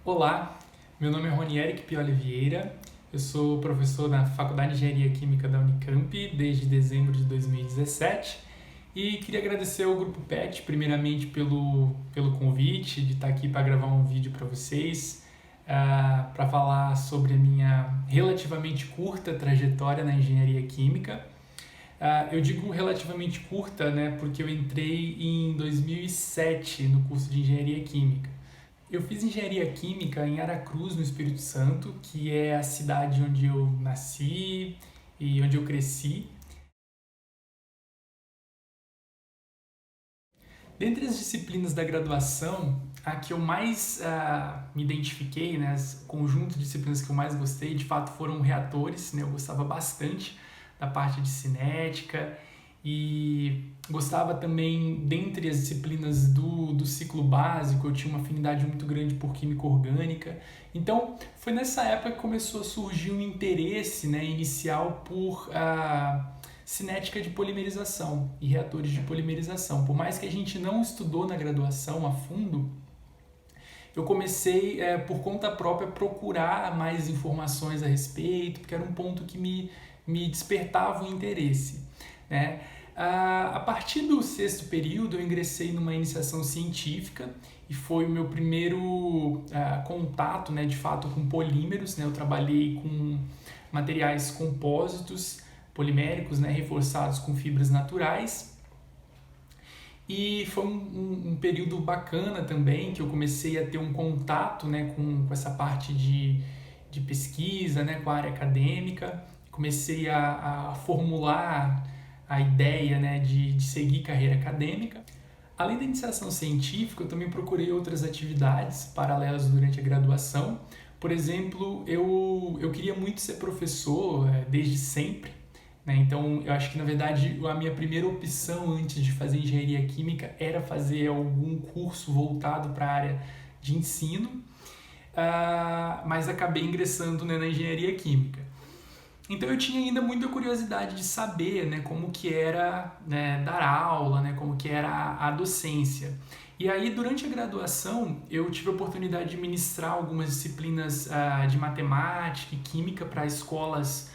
Olá, meu nome é Ronieric Pioli Vieira, eu sou professor na Faculdade de Engenharia Química da Unicamp desde dezembro de 2017 e queria agradecer ao Grupo PET, primeiramente pelo convite de estar aqui para gravar um vídeo para vocês, para falar sobre a minha relativamente curta trajetória na Engenharia Química. Eu digo relativamente curta, né, porque eu entrei em 2007 no curso de Engenharia Química. Eu fiz engenharia química em Aracruz, no Espírito Santo, que é a cidade onde eu nasci e onde eu cresci. Dentre as disciplinas da graduação, a que eu mais me identifiquei, né, o conjunto de disciplinas que eu mais gostei, de fato foram reatores, né, eu gostava bastante da parte de cinética e gostava também, dentre as disciplinas do ciclo básico, eu tinha uma afinidade muito grande por química orgânica. Então, foi nessa época que começou a surgir um interesse, né, inicial por cinética de polimerização e reatores de polimerização. Por mais que a gente não estudou na graduação a fundo, eu comecei por conta própria a procurar mais informações a respeito, porque era um ponto que me despertava o interesse, né? A partir do sexto período, eu ingressei numa iniciação científica e foi o meu primeiro contato, né, de fato, com polímeros, né? Eu trabalhei com materiais compósitos, poliméricos, né, reforçados com fibras naturais. E foi um período bacana também, que eu comecei a ter um contato, né, com essa parte de pesquisa, né, com a área acadêmica. Comecei a formular a ideia, né, de seguir carreira acadêmica. Além da iniciação científica, eu também procurei outras atividades paralelas durante a graduação. Por exemplo, eu queria muito ser professor desde sempre, né? Então, eu acho que, na verdade, a minha primeira opção antes de fazer engenharia química era fazer algum curso voltado para a área de ensino, mas acabei ingressando, né, na engenharia química. Então eu tinha ainda muita curiosidade de saber, né, como que era, né, dar aula, né, como que era a docência. E aí, durante a graduação, eu tive a oportunidade de ministrar algumas disciplinas de matemática e química para escolas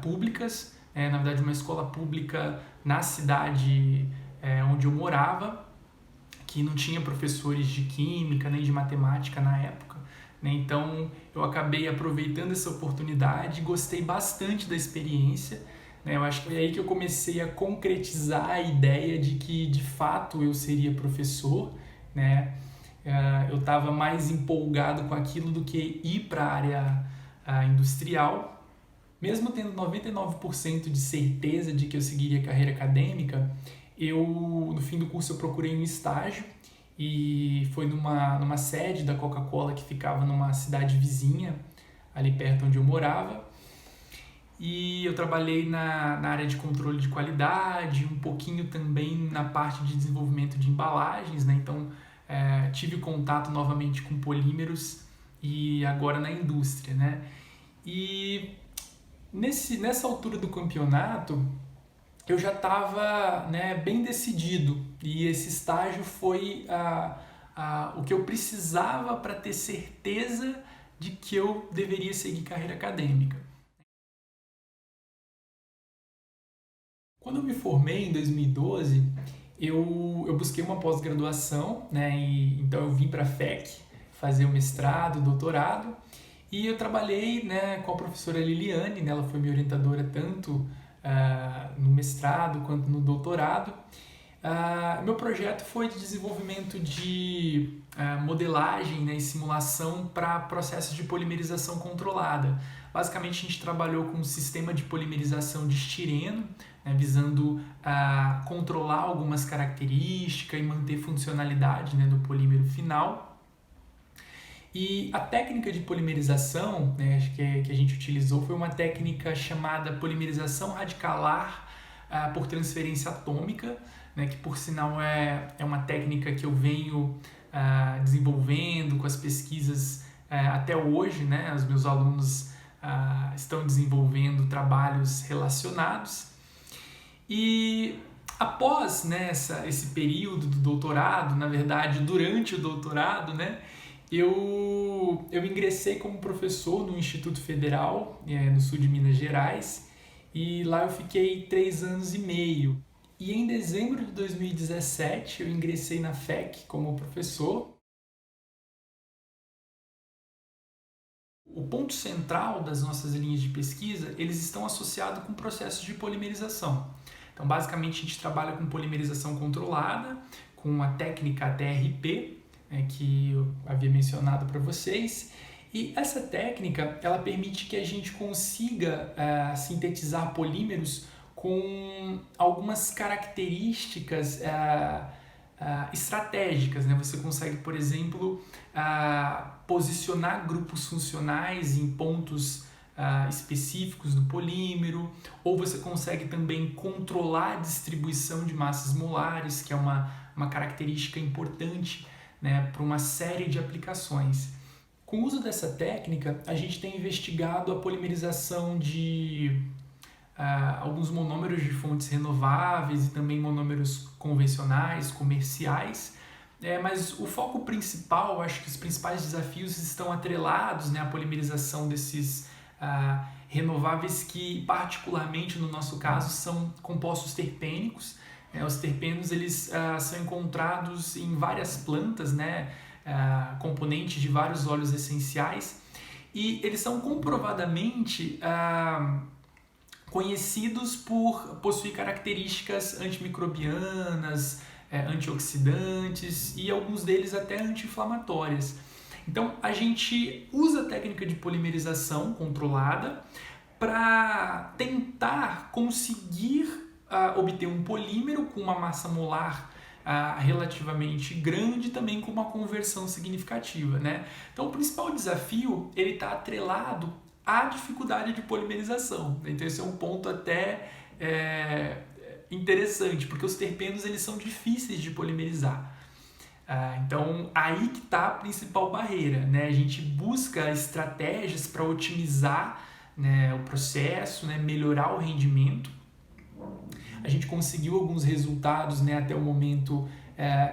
públicas, na verdade uma escola pública na cidade onde eu morava, que não tinha professores de química nem de matemática na época, né? Então eu acabei aproveitando essa oportunidade, gostei bastante da experiência, né? Eu acho que foi aí que eu comecei a concretizar a ideia de que de fato eu seria professor, né? Eu estava mais empolgado com aquilo do que ir para a área industrial. Mesmo tendo 99% de certeza de que eu seguiria carreira acadêmica, no fim do curso eu procurei um estágio e foi numa sede da Coca-Cola que ficava numa cidade vizinha, ali perto onde eu morava. E eu trabalhei na área de controle de qualidade, um pouquinho também na parte de desenvolvimento de embalagens, né? Então tive contato novamente com polímeros e agora na indústria, né? E nessa altura do campeonato, eu já estava, né, bem decidido e esse estágio foi o que eu precisava para ter certeza de que eu deveria seguir carreira acadêmica. Quando eu me formei em 2012, eu busquei uma pós-graduação, né, então eu vim para a FEC fazer o mestrado, o doutorado, e eu trabalhei, né, com a professora Liliane, né, ela foi minha orientadora tanto no mestrado quanto no doutorado. Meu projeto foi de desenvolvimento de modelagem, né, e simulação para processos de polimerização controlada. Basicamente, a gente trabalhou com um sistema de polimerização de estireno, né, visando controlar algumas características e manter funcionalidade, né, do polímero final. E a técnica de polimerização, né, que a gente utilizou foi uma técnica chamada polimerização radicalar por transferência atômica, né, que por sinal é uma técnica que eu venho desenvolvendo com as pesquisas até hoje, né, os meus alunos estão desenvolvendo trabalhos relacionados. E após, né, esse período do doutorado, na verdade, durante o doutorado, né, eu ingressei como professor no Instituto Federal, no sul de Minas Gerais, e lá eu fiquei 3 anos e meio. E em dezembro de 2017 eu ingressei na FEC como professor. O ponto central das nossas linhas de pesquisa, eles estão associados com processos de polimerização. Então, basicamente, a gente trabalha com polimerização controlada, com a técnica TRP, que eu havia mencionado para vocês. E essa técnica, ela permite que a gente consiga sintetizar polímeros com algumas características estratégicas, né? Você consegue, por exemplo, posicionar grupos funcionais em pontos específicos do polímero, ou você consegue também controlar a distribuição de massas molares, que é uma característica importante, né, para uma série de aplicações. Com o uso dessa técnica, a gente tem investigado a polimerização de alguns monômeros de fontes renováveis e também monômeros convencionais, comerciais, mas o foco principal, acho que os principais desafios estão atrelados, né, à polimerização desses renováveis que, particularmente no nosso caso, são compostos terpênicos. Os terpenos eles são encontrados em várias plantas, né, componentes de vários óleos essenciais, e eles são comprovadamente conhecidos por possuir características antimicrobianas, antioxidantes e alguns deles até anti-inflamatórias. Então, a gente usa a técnica de polimerização controlada para tentar conseguir obter um polímero com uma massa molar relativamente grande, também com uma conversão significativa, né? Então, o principal desafio ele está atrelado à dificuldade de polimerização. Então, esse é um ponto até interessante, porque os terpenos eles são difíceis de polimerizar. Então, aí que está a principal barreira, né? A gente busca estratégias para otimizar, né, o processo, né, melhorar o rendimento. A gente conseguiu alguns resultados, né, até o momento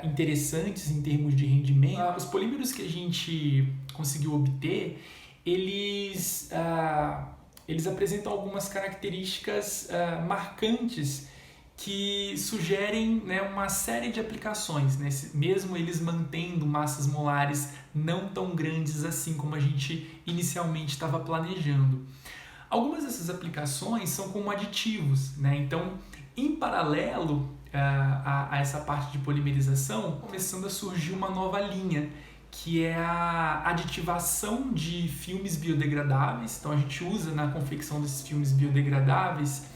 interessantes em termos de rendimento. Os polímeros que a gente conseguiu obter, eles apresentam algumas características marcantes que sugerem, né, uma série de aplicações, né, mesmo eles mantendo massas molares não tão grandes assim como a gente inicialmente estava planejando. Algumas dessas aplicações são como aditivos, né? Então, em paralelo a essa parte de polimerização, começando a surgir uma nova linha, que é a aditivação de filmes biodegradáveis. Então, a gente usa na confecção desses filmes biodegradáveis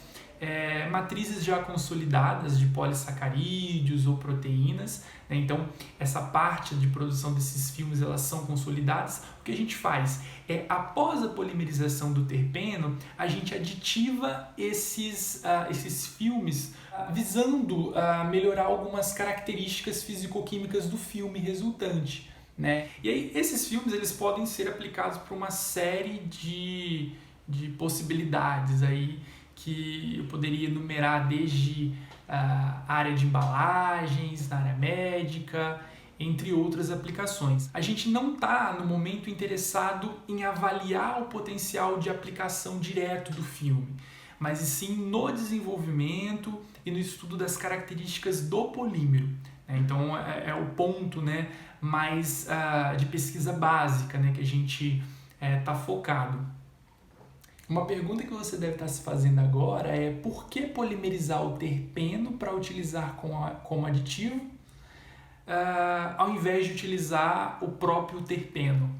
matrizes já consolidadas de polissacarídeos ou proteínas, né? Então, essa parte de produção desses filmes, elas são consolidadas. O que a gente faz após a polimerização do terpeno, a gente aditiva esses filmes visando melhorar algumas características fisicoquímicas do filme resultante, né? E aí, esses filmes eles podem ser aplicados para uma série de possibilidades aí, que eu poderia enumerar desde a área de embalagens, na área médica, entre outras aplicações. A gente não está, no momento, interessado em avaliar o potencial de aplicação direto do filme, mas sim no desenvolvimento e no estudo das características do polímero. Então, é o ponto, né, mais de pesquisa básica, né, que a gente está focado. Uma pergunta que você deve estar se fazendo agora é: por que polimerizar o terpeno para utilizar como aditivo, ao invés de utilizar o próprio terpeno?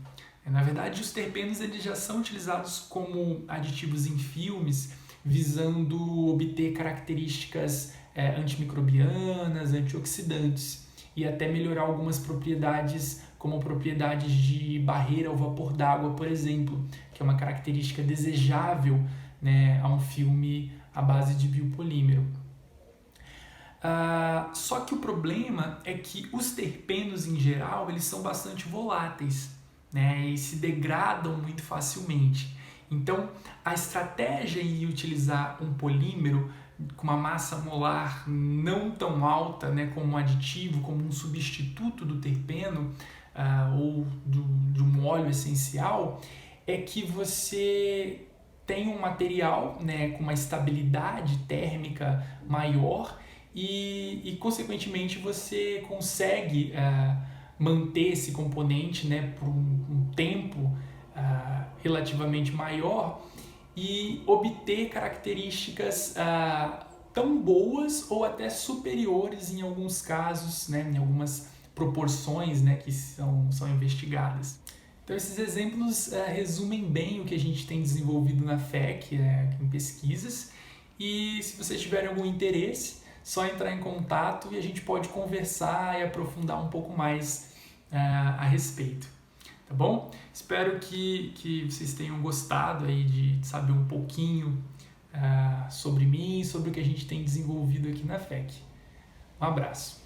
Na verdade, os terpenos eles já são utilizados como aditivos em filmes, visando obter características antimicrobianas, antioxidantes e até melhorar algumas propriedades, como propriedades de barreira ao vapor d'água, por exemplo, que é uma característica desejável, né, a um filme à base de biopolímero. Só que o problema é que os terpenos, em geral, eles são bastante voláteis, né, e se degradam muito facilmente. Então, a estratégia em utilizar um polímero com uma massa molar não tão alta, né, como um aditivo, como um substituto do terpeno, ou de um óleo essencial, é que você tem um material, né, com uma estabilidade térmica maior e consequentemente, você consegue manter esse componente, né, por um tempo relativamente maior e obter características tão boas ou até superiores em alguns casos, né, em algumas proporções, né, que são investigadas. Então, esses exemplos resumem bem o que a gente tem desenvolvido na FEC, em pesquisas, e se vocês tiverem algum interesse, só entrar em contato e a gente pode conversar e aprofundar um pouco mais a respeito. Tá bom? Espero que vocês tenham gostado aí de saber um pouquinho sobre mim e sobre o que a gente tem desenvolvido aqui na FEC. Um abraço.